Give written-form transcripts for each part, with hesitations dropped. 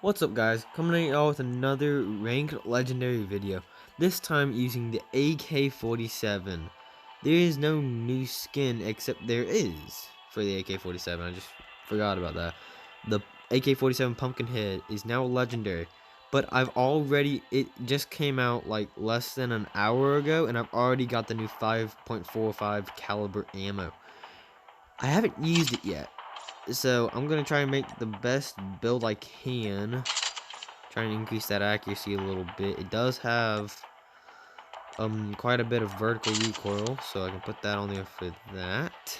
What's up, guys? Coming at y'all with another ranked legendary video, this time using the AK-47. There is no new skin, except there is for the AK-47. I just forgot about that. The AK-47 Pumpkinhead is now legendary, but it just came out like less than an hour ago, and I've already got the new 5.45 caliber ammo. I haven't used it yet, so I'm gonna try and make the best build I can. Try and increase that accuracy a little bit. It does have quite a bit of vertical recoil, so I can put that on there for that.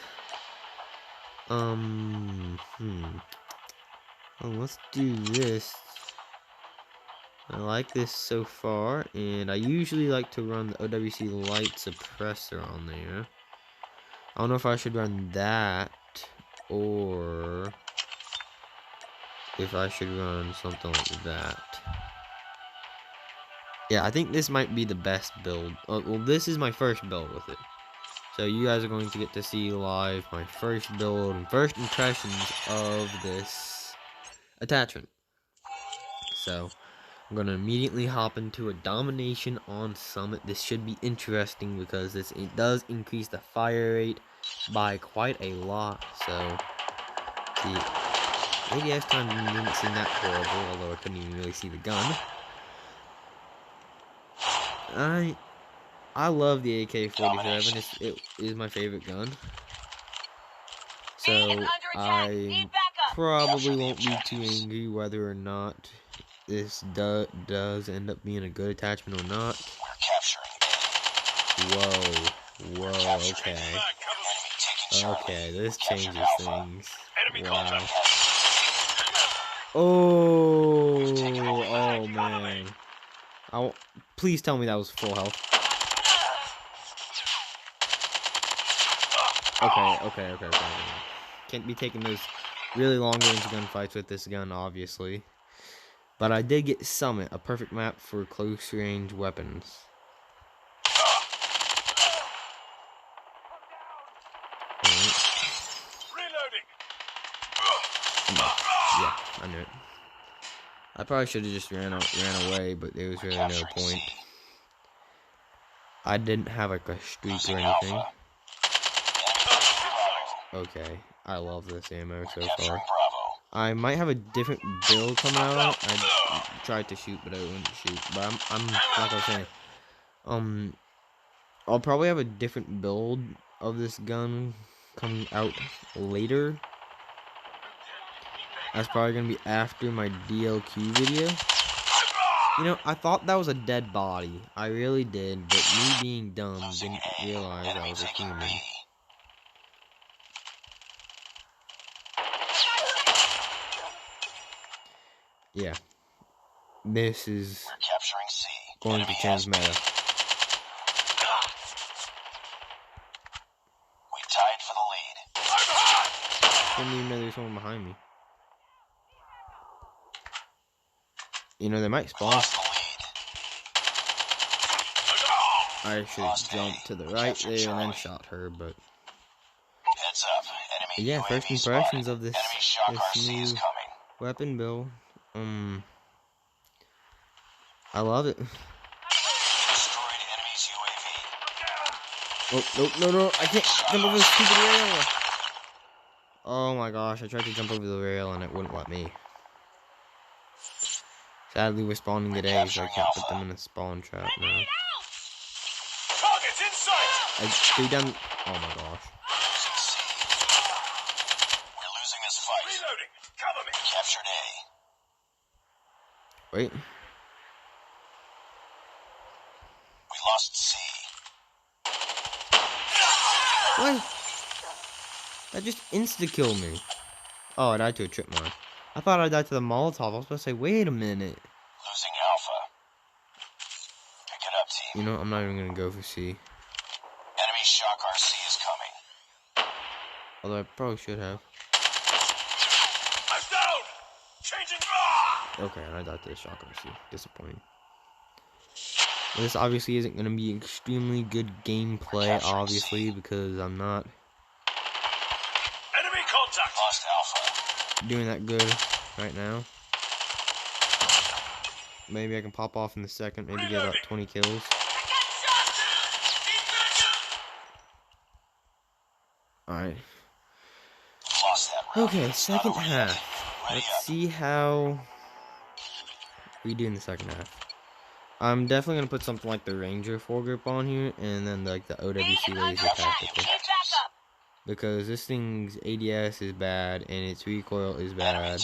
Let's do this. I like this so far, and I usually like to run the OWC light suppressor on there. I don't know if I should run that or if I should run something like that. Yeah, I think this might be the best build. Well, this is my first build with it. So you guys are going to get to see live my first build and first impressions of this attachment. So I'm going to immediately hop into a domination on summit. This should be interesting because it does increase the fire rate by quite a lot. So the ADS time didn't seem that horrible, although I couldn't even really see the gun. I love the AK-47. It is my favorite gun. So I probably won't be too angry whether or not this does end up being a good attachment or not. Whoa, okay. Okay, this changes things. Wow. Oh man. Please tell me that was full health. Okay. Can't be taking those really long-range gunfights with this gun, obviously. But I did get Summit, a perfect map for close-range weapons. Reloading. Yeah, I knew it. I probably should have just ran away, but there was really no point. I didn't have like a streak or anything. Okay, I love this ammo so far. I might have a different build coming out. I tried to shoot, but I wouldn't shoot. But I'm like I was saying, I'll probably have a different build of this gun coming out later. That's probably gonna be after my DLQ video. You know, I thought that was a dead body. I really did, but me being dumb didn't realize that was a human. Yeah. This is going to change meta. We tied for the lead. Didn't even know there was someone behind me. You know, they might spawn. I should have jumped to the right there and then shot her, but yeah, first impressions of this new weapon build. I love it. Oh, no, I can't jump over the stupid rail. Oh my gosh, I tried to jump over the rail and it wouldn't let me. Sadly, we're spawning today, so I can't put them in a spawn trap now. Target's in sight. I threw down. Oh my gosh. We're losing this fight. Reloading. Cover me. Captured A. Wait. We lost C. What? That just insta-killed me. Oh, I died to a trip mine. I thought I died to the Molotov. I was supposed to say, wait a minute. Losing Alpha. Pick it up, team. You know, I'm not even gonna go for C. Enemy shock RC is coming. Although I probably should have. I'm down. Changing. Okay, I died to the shock RC. Disappointing. Well, this obviously isn't gonna be extremely good gameplay, obviously, because I'm not Enemy contact. Lost Alpha. doing that good right now. maybe I can pop off in the second, maybe get about 20 kills. Alright. Okay, second half. Let's see how we do in the second half. I'm definitely going to put something like the Ranger foregrip on here, and then like the OWC laser tactical. Because this thing's ADS is bad, and its recoil is bad.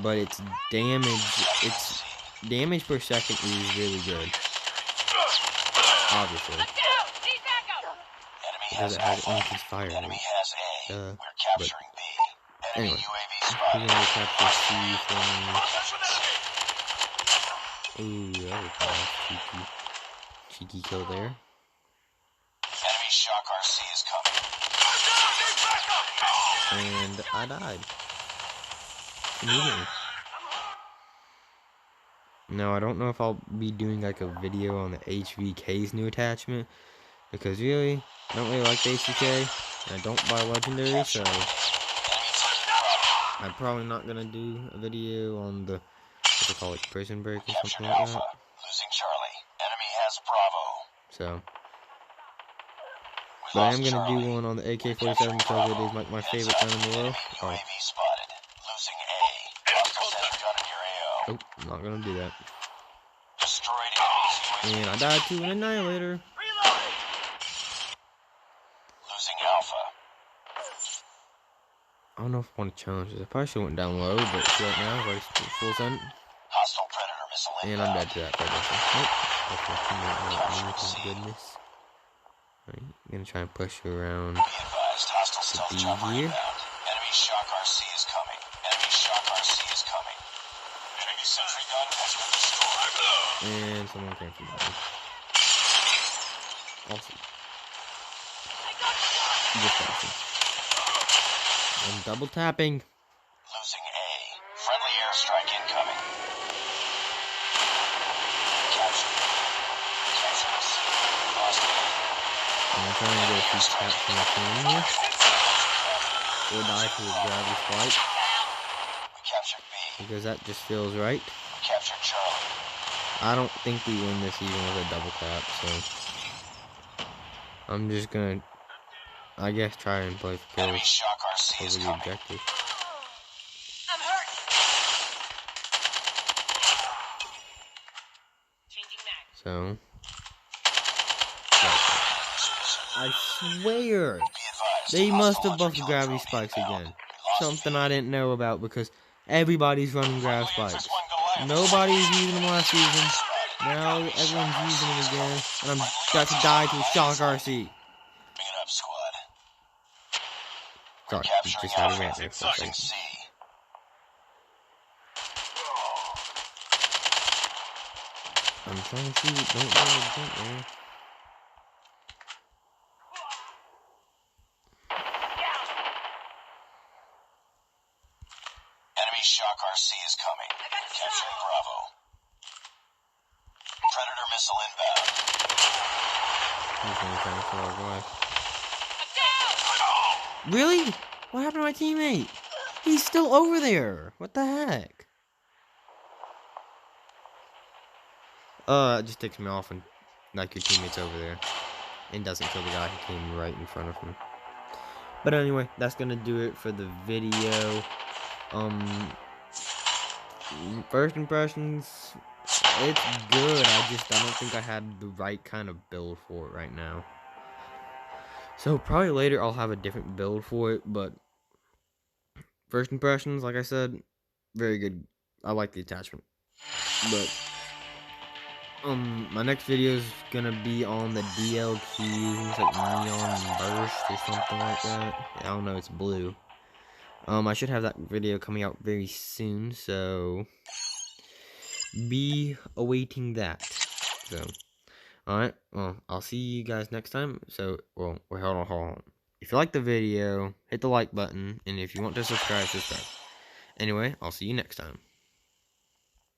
But its damage per second is really good. Obviously. Because it has increased fire rate. But anyway, we're gonna capture C from. Ooh, that was nice. Cheeky kill there. Enemy shock RC is coming. And I died. Immediately. Now, I don't know if I'll be doing like a video on the HVK's new attachment. Because really, I don't really like the HVK. And I don't buy Legendary, so I'm probably not gonna do a video on the, what they call it, Prison Break or something like that. Losing Charlie. Enemy has Bravo. So, but I am gonna do one on the AK-47 because it is like my favorite gun in the world. Oh. UAV spotted. Losing A. Hostile center gun in your AO. Nope, I'm not gonna do that. Destroyed enemy's UAV. And I died to an Annihilator. Losing Alpha. I don't know if I want to challenge this. I probably should have went down low, but right now, I've already full sent. Hostile Predator missile And I'm dead to that Predator. Nope. That's my teammate. Thank goodness. Alright, I'm gonna try and push you around. Be advised, hostile stealth B chopper here. inbound. Enemy shock RC is coming. Enemy shock RC is coming. Enemy sentry gun has been destroyed. And someone came from behind. Awesome. Just awesome. I'm double tapping. Losing A. Friendly airstrike incoming. Capture. Capture C. Lost A. I'm trying to get a few taps from my team here. Or die to a gravity spike. We captured B. Because that just feels right. We captured Charlie. I don't think we win this even with a double tap, so I'm just gonna, I guess, try and play for Enemy kills shock RC is over the coming. objective. I'm hurt. Changing mag. So, I swear Be advised, they must have hostile buffed hunter gravity killer spikes drone again. inbound. We lost Something B. I didn't know about because everybody's running grav Friendly spikes. X1 Goliath. Nobody's using them last season. Now everyone's using them again, and I'm about to die to a shock RC. Bring it up, squad. Sorry, Capturing just had a Alpha. rant there for a Losing second. C. I'm trying to shoot. Don't man. Enemy shock RC is coming. Capturing Bravo. Predator missile inbound. He's gonna try to throw away. Really? What happened to my teammate? He's still over there. What the heck? It just takes me off and like your teammate's over there. And doesn't kill the guy who came right in front of him. But anyway, that's gonna do it for the video. First impressions, it's good. I don't think I had the right kind of build for it right now. So probably later I'll have a different build for it, but first impressions, like I said, very good. I like the attachment. But my next video is gonna be on the DLQ. It's like Neon Burst or something like that. I don't know, it's blue. I should have that video coming out very soon, so be awaiting that. So, alright, well, I'll see you guys next time. So, well, wait, hold on. If you like the video, hit the like button, and if you want to subscribe, subscribe. Anyway, I'll see you next time.